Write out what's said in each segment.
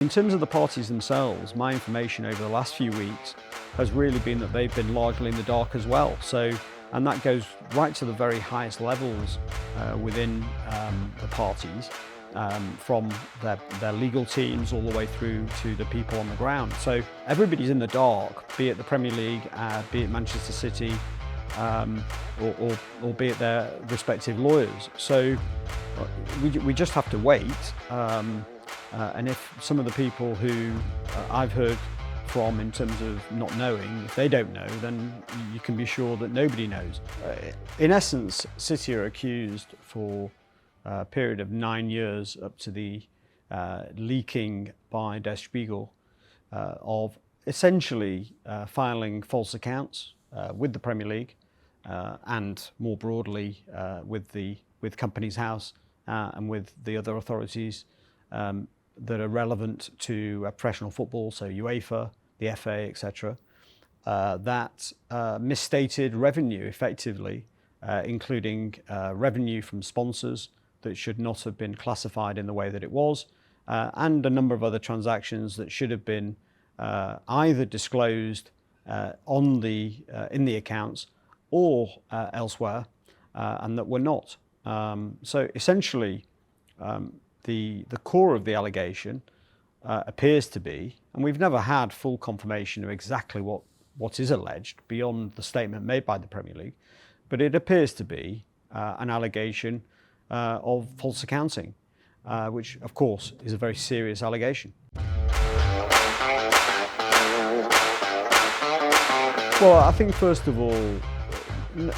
In terms of the parties themselves, my information over the last few weeks has really been that they've been largely in the dark as well. And that goes right to the very highest levels within the parties, from their legal teams all the way through to the people on the ground. So everybody's in the dark, be it the Premier League, be it Manchester City, or be it their respective lawyers. So we just have to wait. And if some of the people who I've heard from in terms of not knowing, if they don't know, then you can be sure that nobody knows. In essence, City are accused for a period of 9 years up to the leaking by Der Spiegel of essentially filing false accounts with the Premier League and more broadly with Companies House and with the other authorities that are relevant to professional football, so UEFA, the FA, etc., that misstated revenue effectively, including revenue from sponsors that should not have been classified in the way that it was, and a number of other transactions that should have been either disclosed in the accounts or elsewhere, and that were not. So essentially, the core of the allegation appears to be, and we've never had full confirmation of exactly what is alleged beyond the statement made by the Premier League, but it appears to be an allegation of false accounting, which of course is a very serious allegation. Well, I think first of all,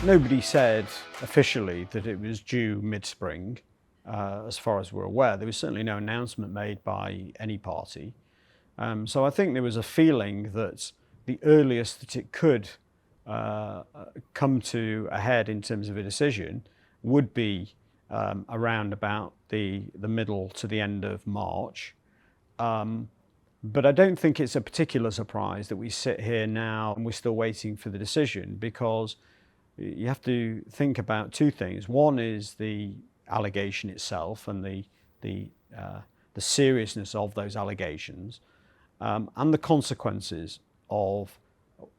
nobody said officially that it was due mid-spring. As far as we're aware, there was certainly no announcement made by any party. So I think there was a feeling that the earliest that it could come to a head in terms of a decision would be around about the middle to the end of March. But I don't think it's a particular surprise that we sit here now and we're still waiting for the decision, because you have to think about two things. One is the allegation itself and the seriousness of those allegations, and the consequences of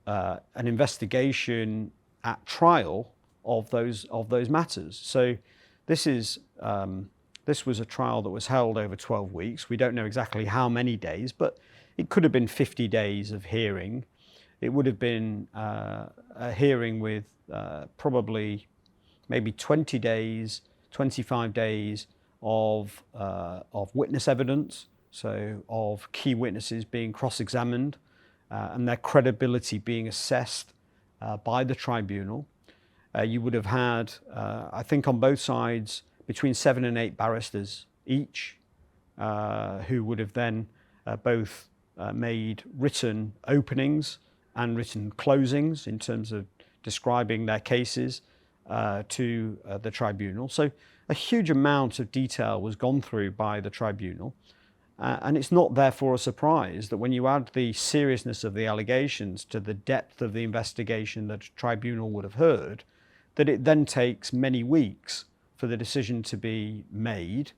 an investigation at trial of those matters. So this was a trial that was held over 12 weeks. We don't know exactly how many days, but it could have been 50 days of hearing. It would have been a hearing with probably maybe 20 days, 25 days of witness evidence, so of key witnesses being cross-examined and their credibility being assessed by the tribunal. You would have had, I think on both sides, between 7 and 8 barristers each, who would have then both made written openings and written closings in terms of describing their cases to the tribunal. So a huge amount of detail was gone through by the tribunal, and it's not therefore a surprise that when you add the seriousness of the allegations to the depth of the investigation that a tribunal would have heard, that it then takes many weeks for the decision to be made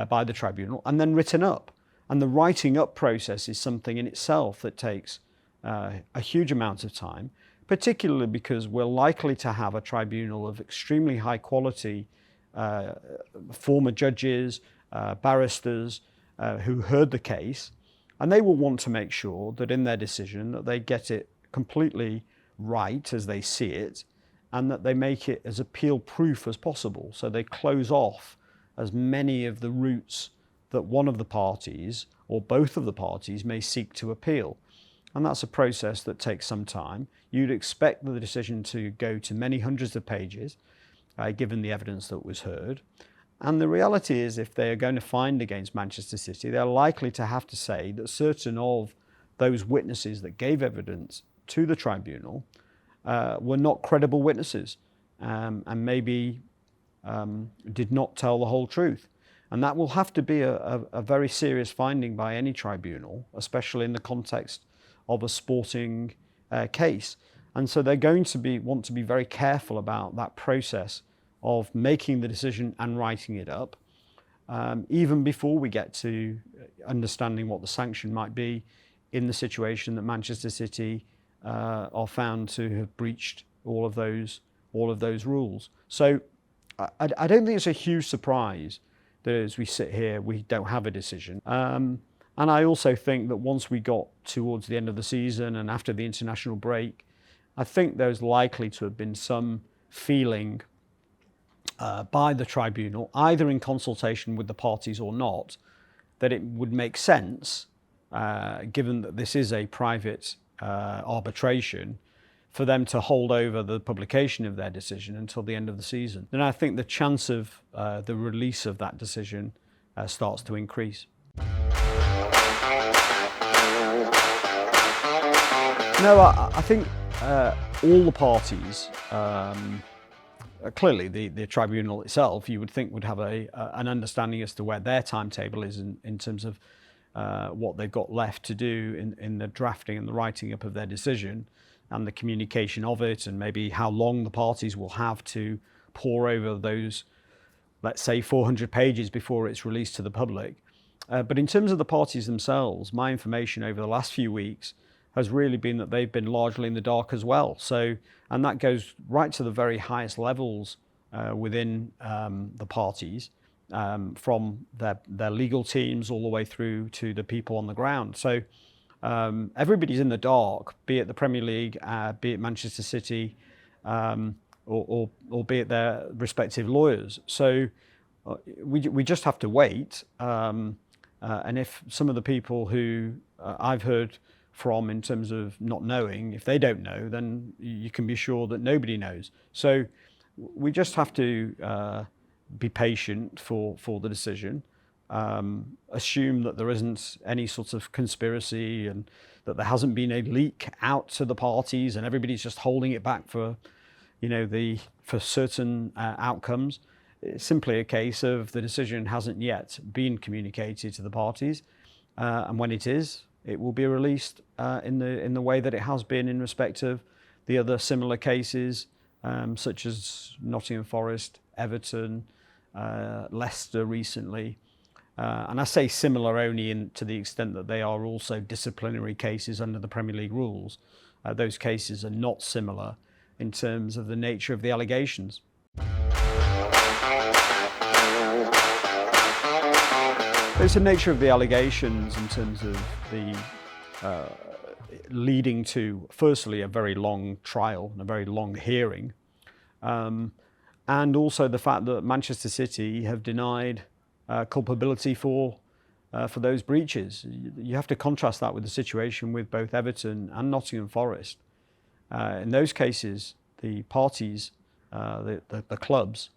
by the tribunal and then written up. And the writing up process is something in itself that takes a huge amount of time, particularly because we're likely to have a tribunal of extremely high quality former judges, barristers who heard the case, and they will want to make sure that in their decision that they get it completely right as they see it, and that they make it as appeal proof as possible. So they close off as many of the routes that one of the parties or both of the parties may seek to appeal. And that's a process that takes some time. You'd expect the decision to go to many hundreds of pages, given the evidence that was heard. And the reality is, if they are going to find against Manchester City, they're likely to have to say that certain of those witnesses that gave evidence to the tribunal were not credible witnesses, and maybe did not tell the whole truth. And that will have to be a very serious finding by any tribunal, especially in the context of a sporting case. And so they're going to want to be very careful about that process of making the decision and writing it up. even before we get to understanding what the sanction might be in the situation that Manchester City are found to have breached all of those rules. So I don't think it's a huge surprise that as we sit here, we don't have a decision. And I also think that once we got towards the end of the season and after the international break, I think there's likely to have been some feeling by the tribunal, either in consultation with the parties or not, that it would make sense, given that this is a private arbitration, for them to hold over the publication of their decision until the end of the season. And I think the chance of the release of that decision starts to increase. No, I think all the parties, clearly the tribunal itself, you would think would have an understanding as to where their timetable is in terms of what they've got left to do in the drafting and the writing up of their decision and the communication of it, and maybe how long the parties will have to pore over those, let's say, 400 pages before it's released to the public. But in terms of the parties themselves, my information over the last few weeks has really been that they've been largely in the dark as well. So, and that goes right to the very highest levels within the parties, from their legal teams all the way through to the people on the ground. So everybody's in the dark, be it the Premier League, be it Manchester City, or be it their respective lawyers. So we just have to wait. And if some of the people who I've heard from in terms of not knowing, if they don't know, then you can be sure that nobody knows. So we just have to be patient for the decision, assume that there isn't any sort of conspiracy and that there hasn't been a leak out to the parties and everybody's just holding it back for, for certain outcomes. It's simply a case of the decision hasn't yet been communicated to the parties, and when it is, it will be released in the way that it has been in respect of the other similar cases, such as Nottingham Forest, Everton, Leicester recently. And I say similar only to the extent that they are also disciplinary cases under the Premier League rules. Those cases are not similar in terms of the nature of the allegations. It's the nature of the allegations in terms of the leading to, firstly, a very long trial and a very long hearing, and also the fact that Manchester City have denied culpability for those breaches. You have to contrast that with the situation with both Everton and Nottingham Forest. In those cases, the parties, the clubs,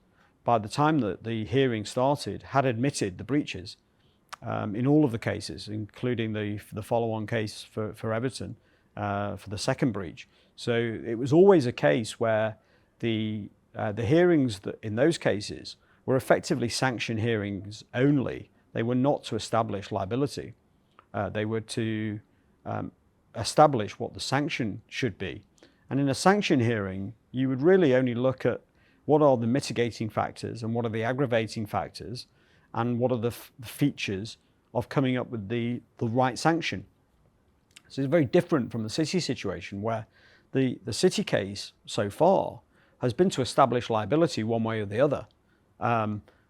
by the time that the hearing started, had admitted the breaches. In all of the cases, including the follow-on case for Everton, for the second breach. So it was always a case where the hearings in those cases were effectively sanction hearings only. They were not to establish liability. They were to establish what the sanction should be. And in a sanction hearing, you would really only look at what are the mitigating factors and what are the aggravating factors, and what are the features of coming up with the right sanction. So it's very different from the City situation, where the City case so far has been to establish liability one way or the other.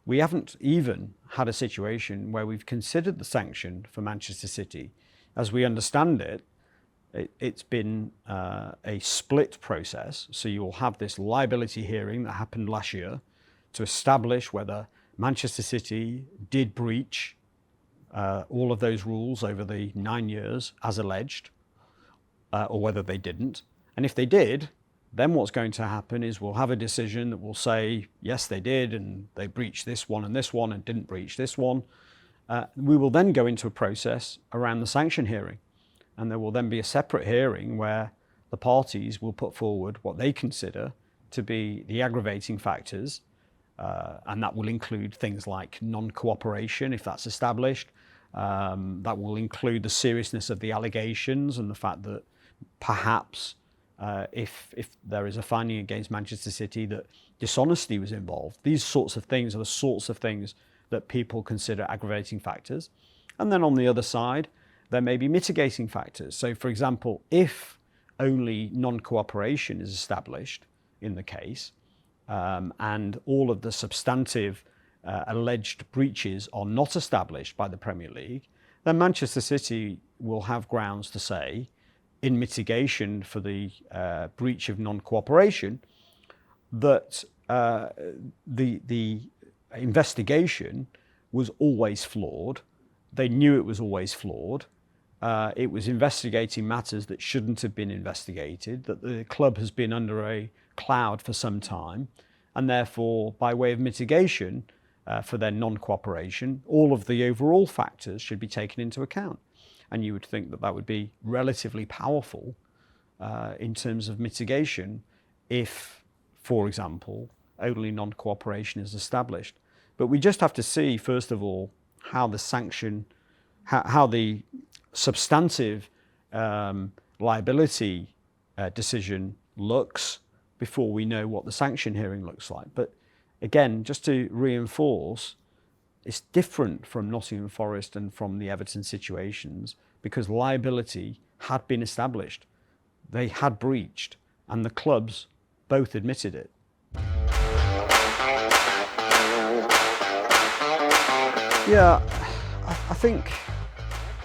We haven't even had a situation where we've considered the sanction for Manchester City. As we understand it, it's been a split process. So you will have this liability hearing that happened last year to establish whether Manchester City did breach all of those rules over the 9 years as alleged, or whether they didn't. And if they did, then what's going to happen is we'll have a decision that will say, yes, they did, and they breached this one and didn't breach this one. We will then go into a process around the sanction hearing. And there will then be a separate hearing where the parties will put forward what they consider to be the aggravating factors. And that will include things like non-cooperation, if that's established. That will include the seriousness of the allegations and the fact that perhaps if there is a finding against Manchester City that dishonesty was involved. These sorts of things are the sorts of things that people consider aggravating factors. And then on the other side, there may be mitigating factors. So for example, if only non-cooperation is established in the case, and all of the substantive alleged breaches are not established by the Premier League, then Manchester City will have grounds to say, in mitigation for the breach of non-cooperation, that the investigation was always flawed. They knew it was always flawed. It was investigating matters that shouldn't have been investigated, that the club has been under a cloud for some time, and therefore, by way of mitigation for their non-cooperation, all of the overall factors should be taken into account. And you would think that that would be relatively powerful in terms of mitigation if, for example, only non-cooperation is established. But we just have to see, first of all, how the sanction, how the substantive liability decision looks before we know what the sanction hearing looks like. But again, just to reinforce, it's different from Nottingham Forest and from the Everton situations because liability had been established. They had breached, and the clubs both admitted it. Yeah, I think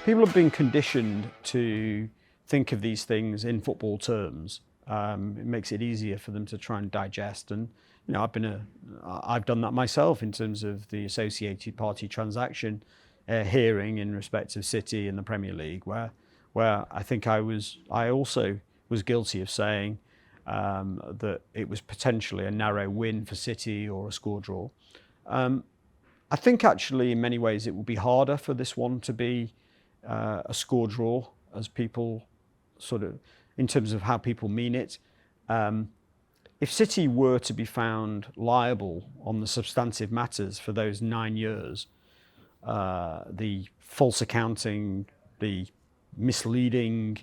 people have been conditioned to think of these things in football terms. It makes it easier for them to try and digest. And you know, I've done that myself in terms of the associated party transaction hearing in respect of City and the Premier League, where I think I also was guilty of saying that it was potentially a narrow win for City or a score draw. I think actually in many ways it will be harder for this one to be a score draw, as people sort of, in terms of how people mean it. If City were to be found liable on the substantive matters for those 9 years, the false accounting, the misleading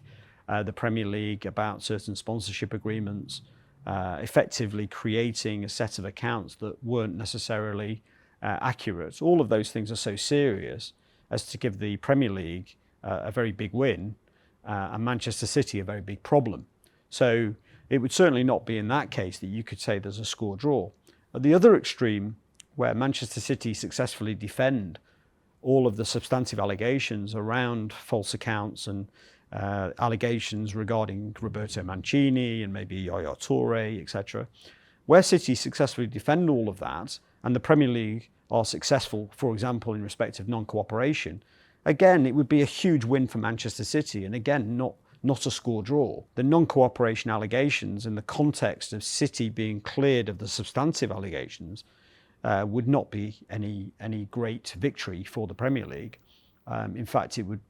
the Premier League about certain sponsorship agreements, effectively creating a set of accounts that weren't necessarily accurate. All of those things are so serious as to give the Premier League a very big win and Manchester City a very big problem. So it would certainly not be in that case that you could say there's a score draw. At the other extreme, where Manchester City successfully defend all of the substantive allegations around false accounts and allegations regarding Roberto Mancini and maybe Yaya Toure, etc. Where City successfully defend all of that and the Premier League are successful, for example, in respect of non-cooperation, again, it would be a huge win for Manchester City, and again, not a score draw. The non-cooperation allegations in the context of City being cleared of the substantive allegations would not be any great victory for the Premier League. In fact, it would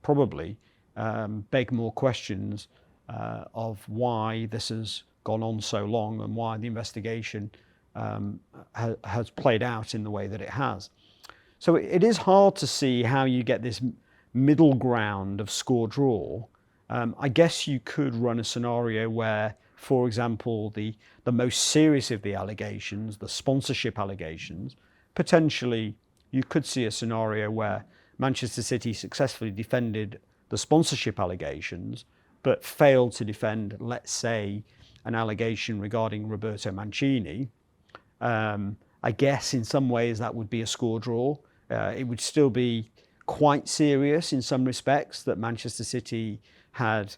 probably beg more questions of why this has gone on so long and why the investigation has played out in the way that it has. So it is hard to see how you get this middle ground of score draw. I guess you could run a scenario where, for example, the most serious of the allegations, the sponsorship allegations, potentially you could see a scenario where Manchester City successfully defended the sponsorship allegations, but failed to defend, let's say, an allegation regarding Roberto Mancini. I guess in some ways that would be a score draw. It would still be quite serious in some respects that Manchester City had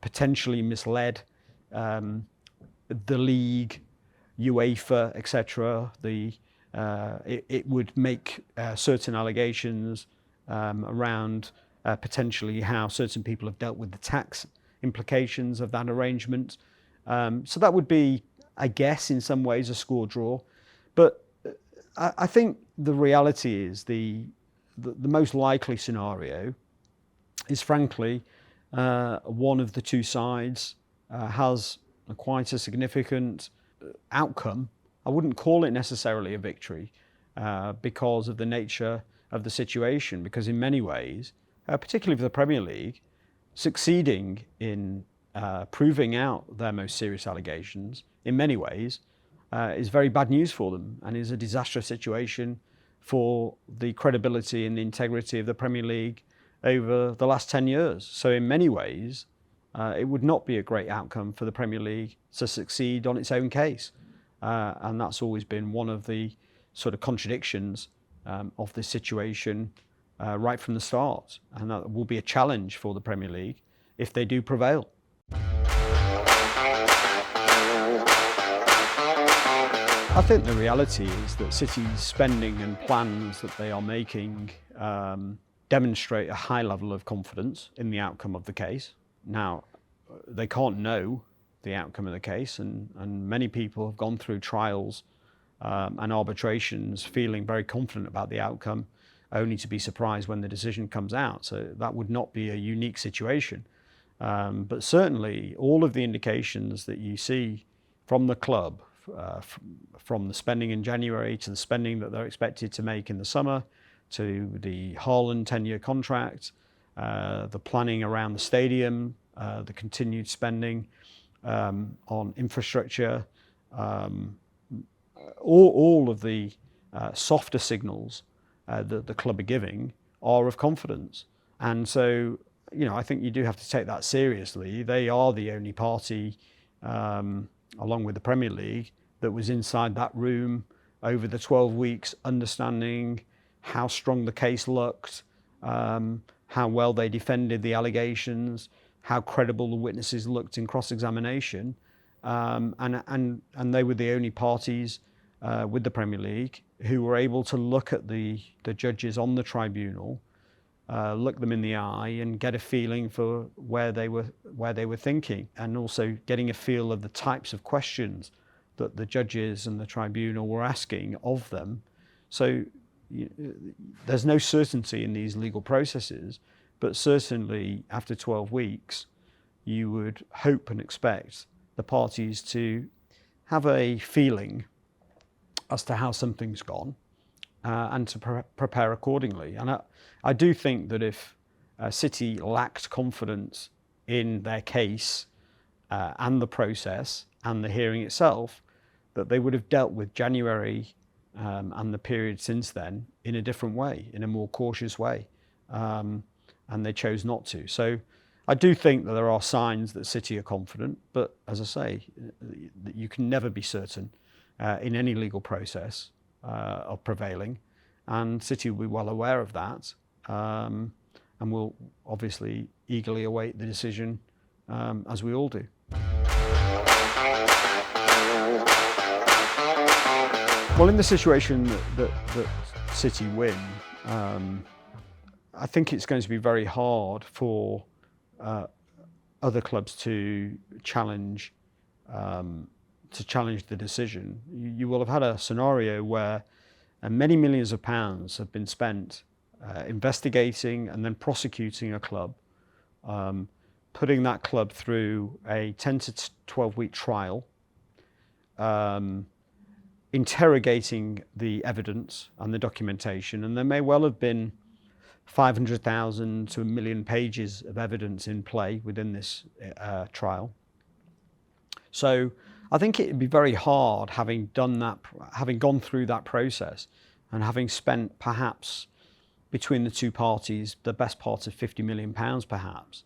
potentially misled the league, UEFA, etc. It would make certain allegations around potentially how certain people have dealt with the tax implications of that arrangement. So that would be, I guess, in some ways a score draw. But I think the reality is the most likely scenario is, frankly, one of the two sides has quite a significant outcome. I wouldn't call it necessarily a victory because of the nature of the situation, because in many ways, particularly for the Premier League, succeeding in proving out their most serious allegations, in many ways, is very bad news for them and is a disastrous situation for the credibility and the integrity of the Premier League over the last 10 years. So in many ways, it would not be a great outcome for the Premier League to succeed on its own case. And that's always been one of the sort of contradictions of this situation right from the start. And that will be a challenge for the Premier League if they do prevail. I think the reality is that City's spending and plans that they are making demonstrate a high level of confidence in the outcome of the case. Now, they can't know the outcome of the case, and many people have gone through trials and arbitrations feeling very confident about the outcome, only to be surprised when the decision comes out. So that would not be a unique situation. But certainly all of the indications that you see from the club, from the spending in January to the spending that they're expected to make in the summer, to the Haaland 10-year contract, the planning around the stadium, the continued spending on infrastructure, all of the softer signals that the club are giving are of confidence. And so, I think you do have to take that seriously. They are the only party, along with the Premier League, that was inside that room over the 12 weeks, understanding how strong the case looked, how well they defended the allegations, how credible the witnesses looked in cross-examination, and they were the only parties with the Premier League who were able to look at the judges on the tribunal, look them in the eye, and get a feeling for where they were thinking, and also getting a feel of the types of questions that the judges and the tribunal were asking of them. So there's no certainty in these legal processes, but certainly after 12 weeks, you would hope and expect the parties to have a feeling as to how something's gone, and to prepare accordingly. And I do think that if City lacked confidence in their case and the process and the hearing itself, that they would have dealt with January and the period since then in a different way, in a more cautious way, and they chose not to. So I do think that there are signs that City are confident, but as I say, you can never be certain in any legal process of prevailing, and City will be well aware of that, and will obviously eagerly await the decision, as we all do. Well, in the situation that City win, I think it's going to be very hard for other clubs to challenge the decision. You will have had a scenario where many millions of pounds have been spent investigating and then prosecuting a club, putting that club through a 10 to 12 week trial, interrogating the evidence and the documentation, and there may well have been 500,000 to 1 million pages of evidence in play within this trial. So I think it'd be very hard, having gone through that process and having spent perhaps between the two parties the best part of £50 million perhaps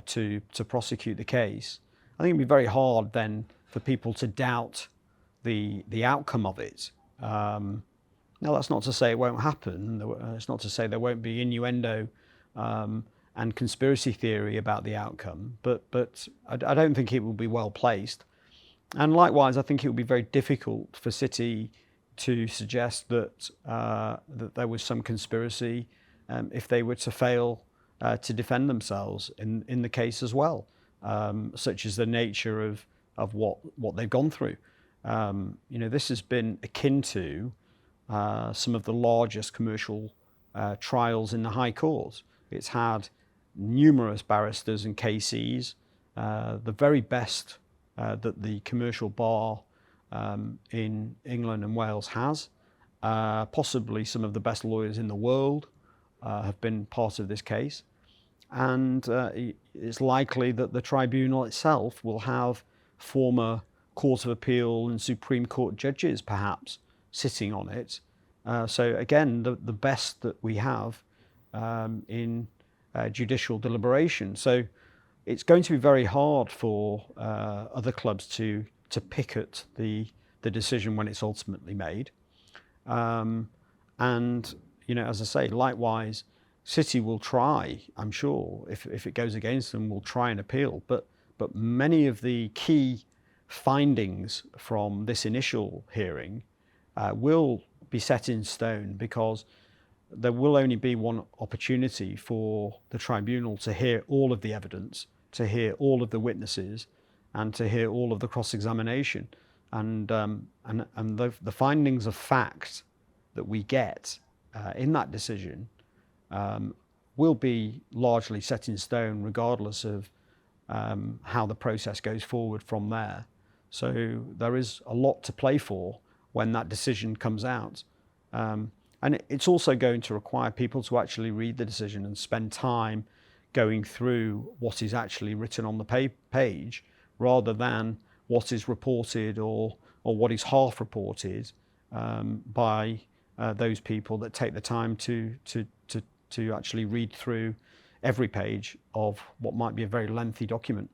to prosecute the case. I think it'd be very hard then for people to doubt the outcome of it. Now, that's not to say it won't happen. It's not to say there won't be innuendo and conspiracy theory about the outcome, but I don't think it will be well placed. And likewise, I think it would be very difficult for City to suggest that there was some conspiracy if they were to fail to defend themselves in the case as well, such as the nature of what they've gone through. This has been akin to some of the largest commercial trials in the High Court. It's had numerous barristers and KCs, the very best that the commercial bar in England and Wales has. Possibly some of the best lawyers in the world have been part of this case. And it's likely that the tribunal itself will have former Court of Appeal and Supreme Court judges perhaps sitting on it, So again, the best that we have in judicial deliberation. So it's going to be very hard for other clubs to picket the decision when it's ultimately made. And as I say, likewise, City will try, I'm sure, if it goes against them, will try and appeal. But many of the key findings from this initial hearing will be set in stone, because there will only be one opportunity for the tribunal to hear all of the evidence, to hear all of the witnesses, and to hear all of the cross-examination. And the findings of fact that we get in that decision will be largely set in stone, regardless of how the process goes forward from there. So there is a lot to play for when that decision comes out. And it's also going to require people to actually read the decision and spend time going through what is actually written on the page, rather than what is reported or what is half reported by those people that take the time to actually read through every page of what might be a very lengthy document.